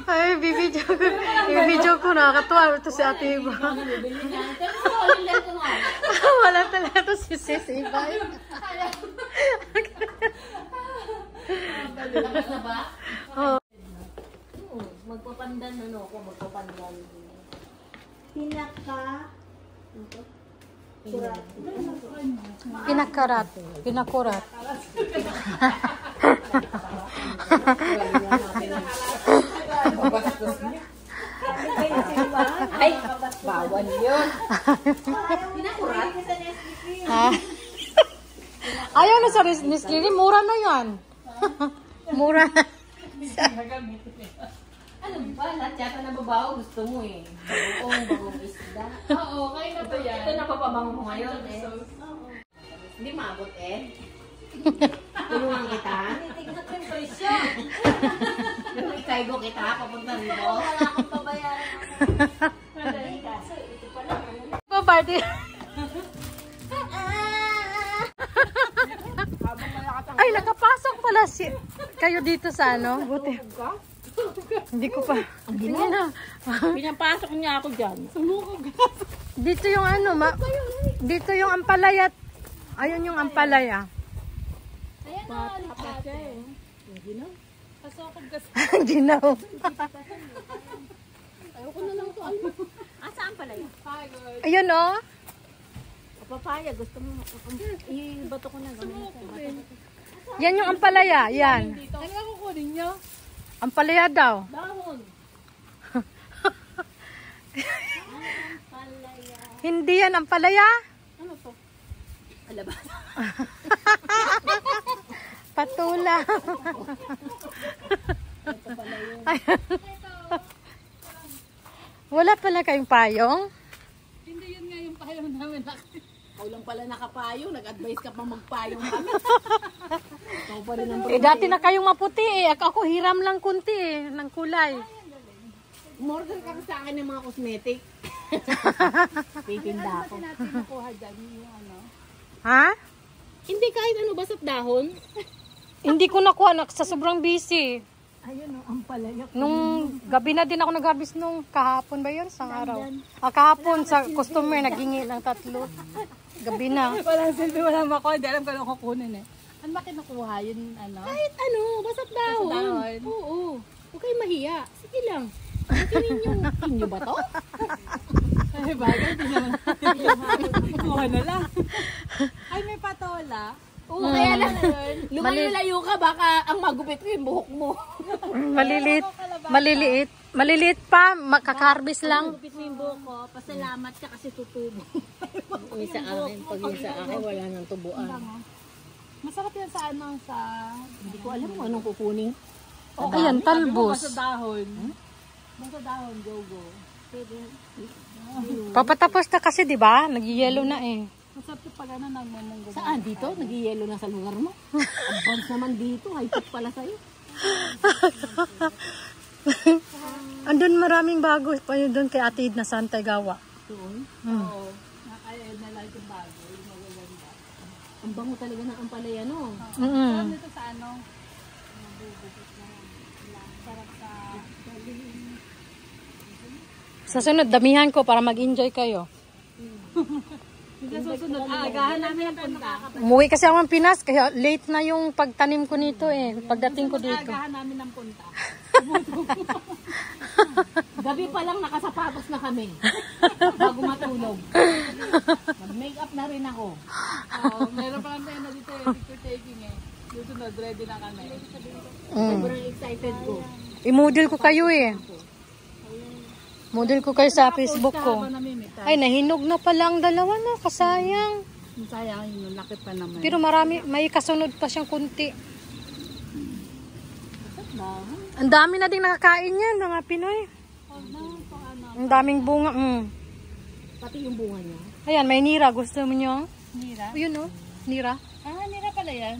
Ay, bibidyo ko. Nakakatuwa. Ito si Ate Iba. Wala talaga ito si Sis Iba. Oh. Magpapandan ako, magpapandan. Pinakarat. Ay, bawal yun. Pinakurat? Ha? Ayaw na sa Nestlé, mura na yan. Mura na. Ano ba? Lahat yata nababaw gusto mo eh. Bagong isda. Oo, kayo na ba yan? Ito napapabango mo ngayon eh. Hindi maabot eh. Tulungan kita. Tingnan ko yung presyo. Ikaigo kita, papunta rito. Wala akong pabayaran. Ito pala. Ito party. Ay, nakapasok pala kayo dito sa ano? Buti. Hindi ko pa. Hindi na. Pinapasok niya ako dyan. Dito yung ano, dito yung ampalaya. Ayun yung ampalaya. Ayan na, ate. Pasokog kasi. Ginaw. Ayoko na lang ito. Saan pala yun? Ayun oh. Papaya, gusto mo. Ibato ko na. Yan yung ampalaya. Yan. Ano ba kukunin nyo? Ampalaya daw. Dahon. Hindi yan ampalaya. Ano to? Alaba. Patula. Wala pala kayong payong? Hindi yun nga yung payong namin. Ikaw lang pala nakapayo. Nag-advise ka pa magpayong kami. Ikaw pa rin ang Dati na kayong maputi eh. Ako hiram lang kunti eh. Ng kulay. Umorder ka sa akin ng mga cosmetic. Titinda ako. Kasi natin nakuha dyan yung ano. Ha? Hindi kahit ano basta't dahon. Hindi ko nakuha. Sa sobrang busy. Ayun o, ang palaya. Nung gabi na din ako nag-habis nung kahapon ba yun? Sang araw. Kahapon sa customer naghingi ng 3. Gabi na. Walang silbi, walang makuha. Hindi alam ko anong kukunin eh. Ano ba kinukuha yun, ano? Kahit ano, basta't dahon. Basta't dahon. Oo. Huwag kayo mahiya. Sige lang. Bakit ninyo ba to? Ay, bagay. Kuha na lang. Ay, may patola. Oo, kaya lang. Lumayo-layo ka, baka ang magupit ko yung buhok mo. Maliliit pa, makakarbis lang. Magupit mo yung buhok ko, pasalamat ka kasi tutubo. Pag yung sa akin, wala nang tubuan. Masarap yan sa ano, sa... Hindi ko alam kung anong kukunin. Ayan, talbos. Basta dahon. Basta dahon, go-go. Papatapos na kasi, di ba? Nag-yellow na eh. Masarap yung pag ano, nagmumunggo. Saan? Dito? Nag-yelo na sa lugar mo? Advance naman dito. High-tech pala sa'yo. Andun maraming bago pa yun doon kay Ate Id na Santa Gawa. Doon? Oo. Nakaya na lang yung bago. Yung magaganda. Ang bango talaga ng ampalaya, no? Sarap nito sa ano? Sarap sa... Sa sunod, damihan ko para mag-enjoy kayo. Hindi susunod. Agahan namin ang punta. Umuwi kasi ako ng Pinas, kaya late na yung pagtanim ko nito eh. Pagdating ko dito. Agahan namin ang punta. Gabi pa lang nakasapatos na kami. Bago matulog. Mag-makeup na rin ako. Meron pa kami na dito eh. Picture taking eh. Susunod, ready na kami. Sobrang excited ko. I-model ko kayo eh. Model ko kayo sa Facebook ko. Ay, nahinog na pala ang dalawa na. Kasayang. Sayang yun, laki pa naman. Pero marami, may kasunod pa siyang kunti. Ang dami na din nakakain yan, mga Pinoy. Ang daming bunga. Pati yung bunga niya. Ayan, may nira. Gusto mo nyo? Nira? Yun o, nira. Ah, nira pala yan.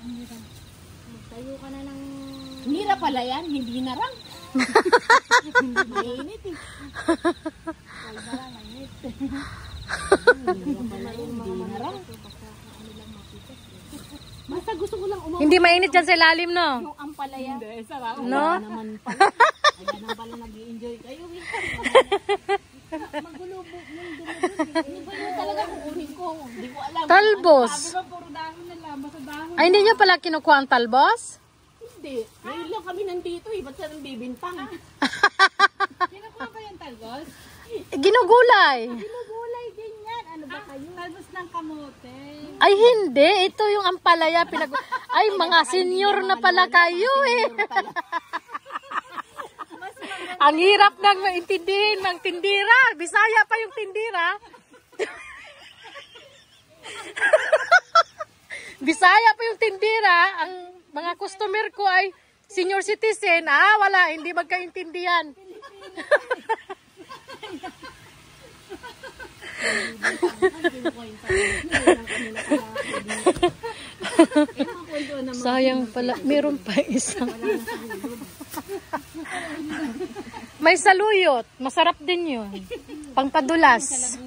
Nira. Tayo ka na ng... Nira pala yan, hindi narang. Mainit eh. Hindi narang. Basta gusto ko lang umawag. Hindi mainit dyan sa ilalim, no? Yung ampalaya. Ay, sarap. No? Naman pala. Ayan naman pala nag-i-enjoy kayo. Magulubog nung dumudod. Hindi ba yun talaga kukunin ko? Hindi ko alam. Talbos. Sabi ba, puro dahon na lang. Basta dahon. Ay, hindi nyo pala kinukuha ang talbos? Hindi. Ngayon lang kami nandito eh. Ba't saan bibintang? Kinukuha ba yung talbos? Ginugulay. Ginugulay din yan. Ano ba kayo? Talbos ng kamote. Ay, hindi. Ito yung ampalaya. Ay, mga senior na pala kayo eh. Ang hirap nang maintindihin ng tindira. Bisaya pa yung tindira. Bisaya pa yung tindira. Ang mga customer ko ay senior citizen. Wala. Hindi magkaintindihan. Sayang pala. Meron pa isa. May saluyot. Masarap din yun. Pangpadulas.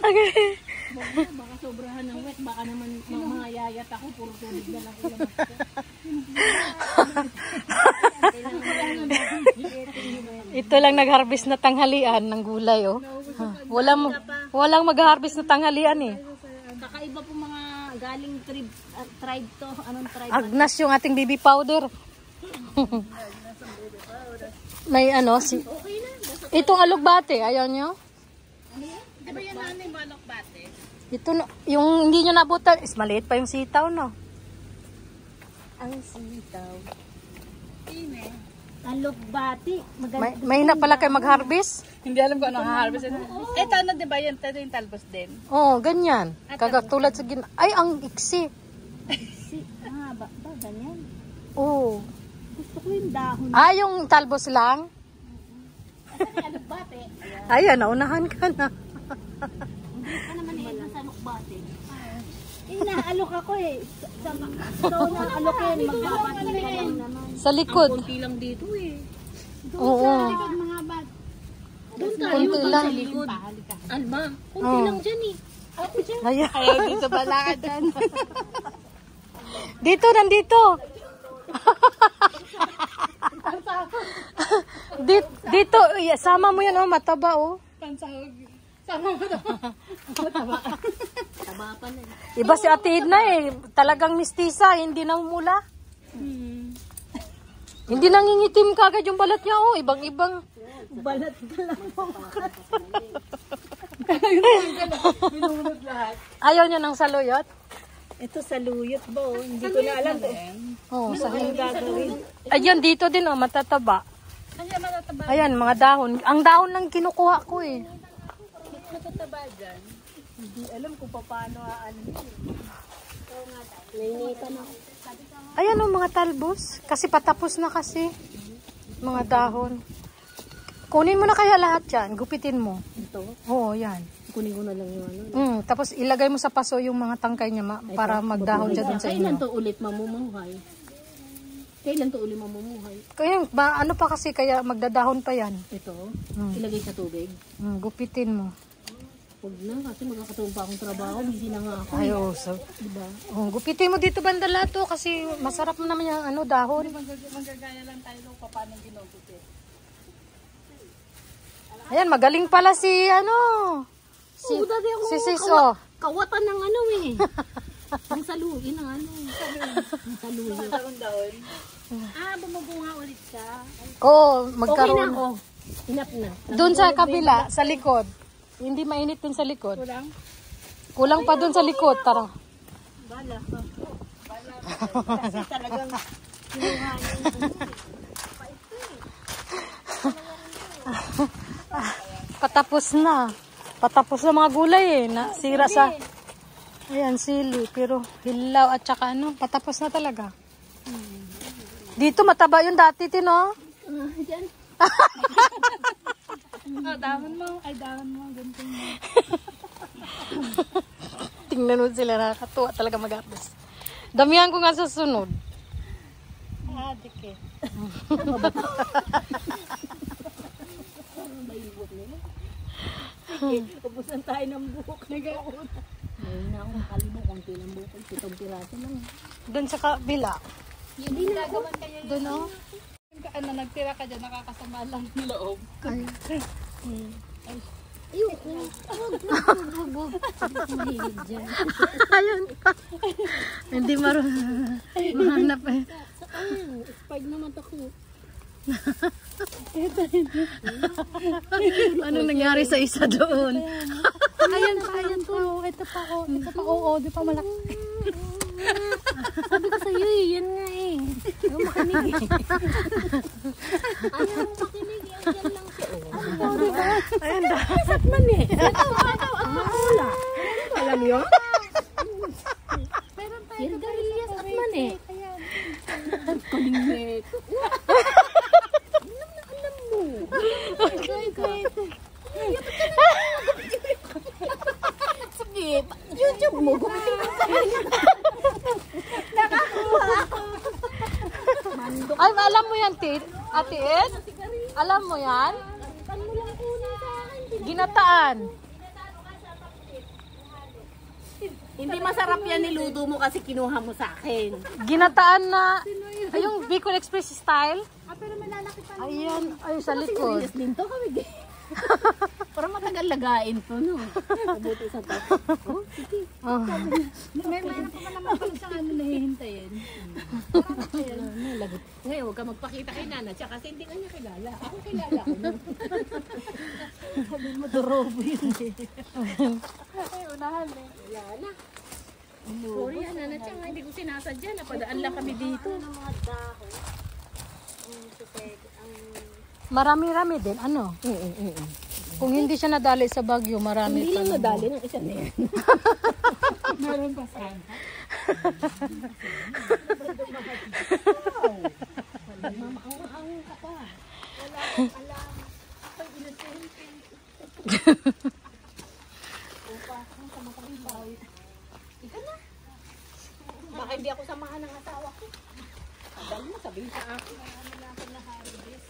Okay. Baka sobrahan ng wet. Baka naman mga yayat ako. Puro tubig na lang ulam. Ito lang nag-harvest na tanghalian ng gulay, oh. Walang mag-harvest na tanghalian, eh. Kakaiba po mga galing tribe to. Anong tribe? Agnas yung ating baby powder. May ano, Okay na. itong alugbate, ayaw nyo? Di ba yan nanay manok bate? Ito, yung hindi nyo nabutan, is maliit pa yung sitaw, no? Ang sitaw. Ine. Alugbati. May na pala kayo mag-harvest? Hindi alam ko anong harvest. Ito ano di ba yan? Ito yung talbos din. Oo, ganyan. Kagatulad sa Ay, ang iksi. Ba ganyan? Oo. Gusto ko yung dahon. Yung talbos lang? Kasi alugbati. Ayan, naunahan ka na. Hindi ka naman sa alugbati. Inaalok ako eh. So, naalokin. Magbabati ka lang naman. Sa likod. Kunti lang dito eh. Oo. Mga bat. Doon tayo. Kunti lang. Sa likod. Alma, kunti lang dyan eh. Ako dyan. Ayan. Ayaw dito bala ka dyan. Dito, nandito. Dito, sama mo yan, oh, mataba, oh. Pansahog. Sama mo daw. Taba pa na. Iba si Ate Edna, eh. Talagang mistisa, hindi namumula. Hindi nangingitim kagad yung balat niya, oh. Ibang-ibang. Balat ka lang po. Binunod lahat. Ayaw niya ng saluyot? Ito sa luyot ba? Hindi ko na alam. Oo, sa Gagawin. Ayun, dito din, oh, matataba. Ano yung matataba? Ayan, mga dahon. Ang dahon lang kinukuha ko, eh. Matataba dyan. Hindi alam kung paano ano. Nainitan ako. Ayan, oh, mga talbos. Kasi patapos na kasi. Mga dahon. Kunin mo na kaya lahat yan. Gupitin mo. Ito? Oo, yan. Kunin ko na lang yung ano. Tapos ilagay mo sa paso yung mga tangkay niya para magdahon dyan dun sa Kailan inyo. to ulit mamumuhay? Kailan to ulit mamumuhay? Kaya, ano pa kasi kaya magdadahon pa yan. Ito? Ilagay sa tubig? Gupitin mo. Huwag na kasi magkakataon pa akong trabaho. Busy na nga ako. Ay, so. Diba? Gupitin mo dito banda lahat to kasi masarap naman yung ano, dahon. Manggagaya lang tayo kung paano ginugutin. Ayan, magaling pala si ano. Si Sis, oh. Kawatan ng ano eh. Ang saluin ng ano. Ang saluin. Daon. Bumubunga ulit siya. Oo, Okay na magkaroon. ako. Inap na. Doon sa kabila, sa likod. Hindi mainit dun sa likod. Kulang? Kulang pa dun sa likod, tara. Bala. Kasi talagang kinuha niya. Patapos na. Patapos na mga gulay eh. Nasira sa... Ayan, sili. Pero hilaw at saka ano, patapos na talaga. Dito mataba yung dati, Tino. Diyan. Dahon mo. Ay, dahon mo. Ganito mo. Tingnan mo sila, nakakatuwa talaga mag-harvest. Damihan ko nga sa sunod. Dike. buhok nila. Sige, ubusan tayo ng buhok. Ngayon na ako makalimok kung ilang buhok. 7 piraso lang. Doon sa kabila. Hindi na gagawan kayo. Doon oh. Ano, nagtira ka dyan, nakakasama lang ng loob. Ay. Ayoko. Huwag. Mahilig dyan. Ayun pa. Hindi marunong. Mahanap eh. Ayun, expired naman ako. Anong nangyari sa isa doon? Ayan pa. Ito pa ako. Oo, di pa malaki. Sabi ko sa'yo eh, yan nga eh. Ayaw makinig eh. Ayaw makinig eh, yan lang siya. Oo, diba? Ayun daw. Sakman eh. Wala. Alam mo yun? Yan Garillas Sakman eh. Kulinet. Alam mo. Sige, YouTube mo. Gumitin ka sa Ay, alam mo yan, Ate Ed? Alam mo yan? Ginataan. Hindi masarap yan niluto mo kasi kinuha mo sa akin. Ginataan na, ay, yung Bicol Express style. Pero malalaki pa. Ayan, ay sa likod. Serious din to kami. Para matagal lagain to, no? Mabuti sa to. Oh, sige. Oh. May pa naman pala sa ano nahihintayin. Ngayon, huwag ka magpakita kay Nana, tsaka kasi hindi ka niya kilala. Ako kilala ko. Sabi mo, dorobo yun eh. Ay, unahan eh. Wala na. Sorry, Nana, tsaka hindi ko sinasadya. Napadaan lang kami dito. Marami-rami din, ano? Kung hindi siya nadali sa Baguio, marami Hindi pa. lang nadali ng isa na yan. Meron pa saan. Mamaang ka pa. Wala alam. Ay, inosente. Upa, ang samatang bawi. Ika na. Baka hindi ako samahan ng asawa ko. Sabi mo, sabihin sa akin. Marami na ako na harvest.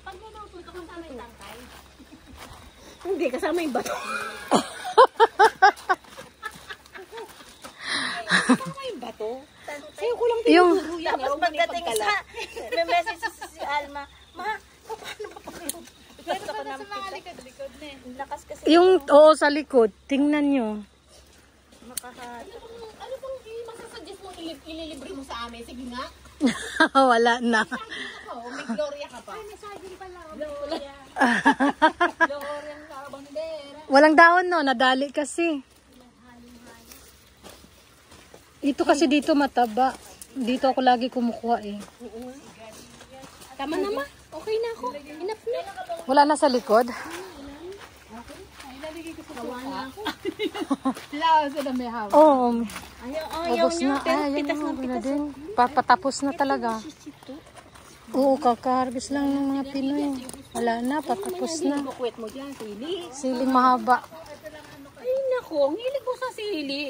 Pag nanututo kung sama yung tangkay. Hindi, kasama yung bato. Kasama yung bato. Sa'yo ko lang tinuturo yan. Tapos pagdating sa, may message si Alma, Ma, paano pa kayo? Pero pala sa mga likod-likod na eh. Lakas kasi Yung, oo, sa likod. Tingnan nyo. makahat. Ano bang masasuggest mo ililibre mo sa amin? Sige nga. Wala na. Ako, may Gloria ka pa. Ay, may saging pala. Gloria. Gloria ang kabandera. Walang dahon, no? Nadali kasi. Ito kasi dito mataba. Dito ako lagi kumukuha eh. Tama na ma. Okay na ako. Enough na. Wala na sa likod. Gawa na ako. Lawas na may hawak. Oo. Ayaw Ubos niya, na. pero Ay, pitas ayun, ng wala pitas. din. Patapos na talaga. Oo, kakaharbis lang ng mga Pinoy. Wala na, patapos na. Bukwet mo dyan, sili. Siling mahaba. Ay nako, ang hilig mo sa sili.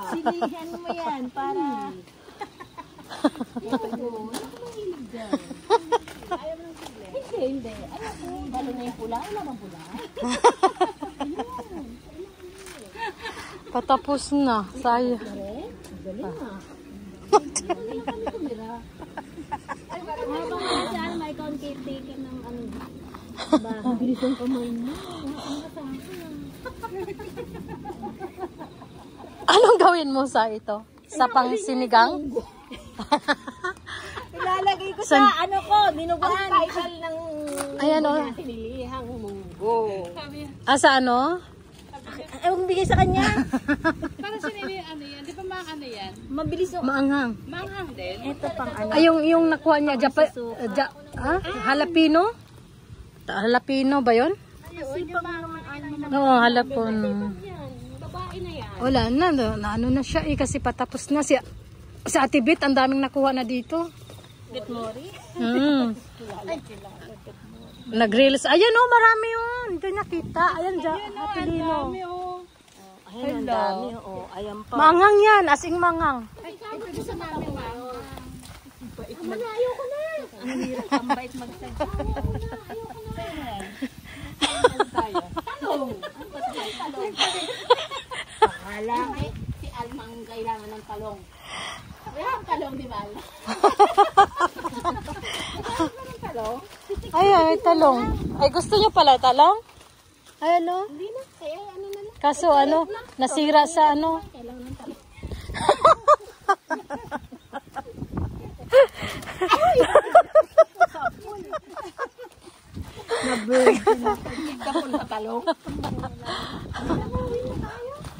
Silihan mo yan para... Hindi. Ayaw ko. Balo na yung pula. Wala bang pula? Patapos na. Sayang. Galing na. Habang saan may caretaker ng ano. Bilis ang kamay mo. Anong gawin mo sa ito? Sa pang sinigang? Ilalagay ko San- sa ano ko, dinuguan. Title ng Ayan o. sinilihang munggo. Sa ano? Ewan bigay sa kanya. Para sinili, ano yan? Di ba mga ano yan? Mabilis yung... Maanghang. Manghang din. Ito pang ano. Ay, yung nakuha niya, jalapeno? Jalapeno ba yun? Kasi pang ano. Oo, jalapeno. Yan. Babae na yan. Wala na, ano na siya eh, kasi patapos na siya. Sa Ate Bet, ang daming nakuha na dito. Bitmori. Nag-reels. Ayan o, marami yun. Hindi nakita. Ayan, Happy Lino. Ayan, ang dami. Oh, ayan pa. Maanghang yan, asing mangang. Ayaw ko na. Ang hirap, ang bait magsalita. Talong. Ano ba ito? Talong. Pangalang si Alma ang kailangan ng talong. Wala ang talong, di ba? Talong? Ay, ay, talong. Ay, gusto niyo pala talong? Ay, ano? Hindi na. Kaya ano na lang. Kaso, ano, nasira sa ano. Kailangan ng talong. Kapon na talong.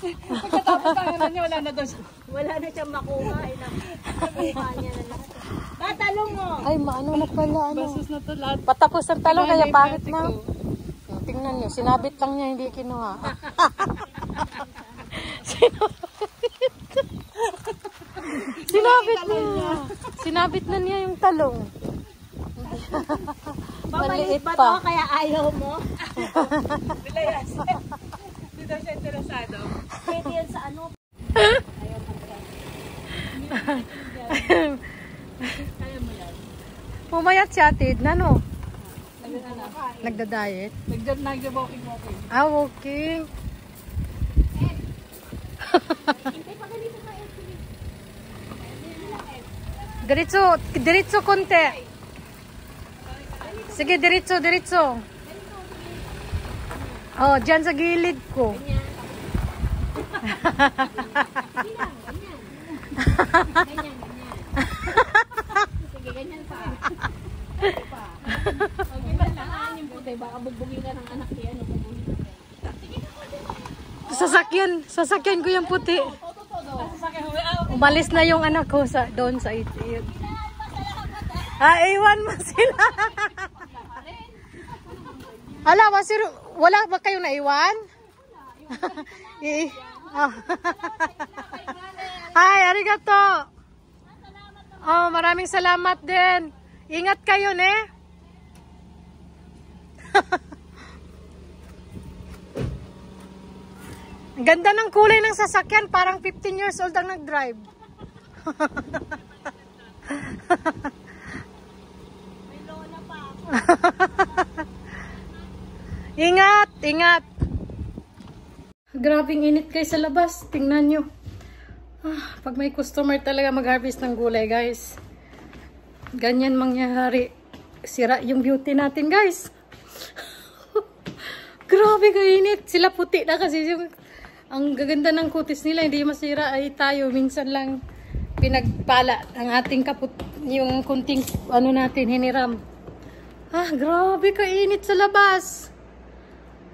Pagkatapos tayo na niya, wala na doon. Wala na siyang makuha. Nakuha niya na lahat. Tatalong mo. Ay, maano na pala, ano. Basos na to lahat. Patapos ng talong, kaya Yung pangit plastic na. ko. Tingnan niyo, sinabit lang niya, hindi kinuha. Sinabit niya. Sinabit na niya yung talong. Maliit Maliit ba pa. to? Kaya ayaw mo? Bilayas. Hindi daw siya interesado. Pwede yan sa ano? Kaya mo yan. Pumayat si Ate Edna, no? Nagda-diet. Nagja-walking. Ah, walking. Diretso, diretso konti. Sige, diretso, diretso. Oh, dyan sa gilid ko. Sige, ganyan pa. Okay ba lang yung puti? Baka bugbugin ka ng anak niya. Ano bugbugin natin? Sasakyan ko yung puti. Umalis na yung anak ko sa doon sa it. Ah, iwan mo sila. Hala, wala ba kayong naiwan? Hi, arigato. Oh, maraming salamat din. Ingat kayo, ne? Ang ganda ng kulay ng sasakyan, parang 15 years old ang nag-drive. Ingat, ingat. Grabing init guys sa labas. Tingnan nyo. Pag may customer talaga mag-harvest ng gulay guys. Ganyan mangyayari. Sira yung beauty natin guys. Grabe kainit. Sila puti na kasi. Ang gaganda ng kutis nila. Hindi masira. Ay tayo minsan lang pinagpala ang ating yung kunting ano natin hiniram. Grabe kainit sa labas.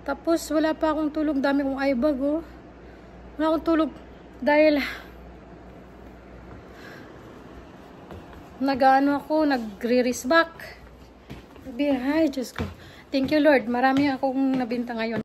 Tapos wala pa akong tulog. Dami kong eye bag oh. Wala akong tulog dahil nag-ano ako, nagre-risk back. Ay, Diyos ko. Thank you Lord. Marami akong nabinta ngayon.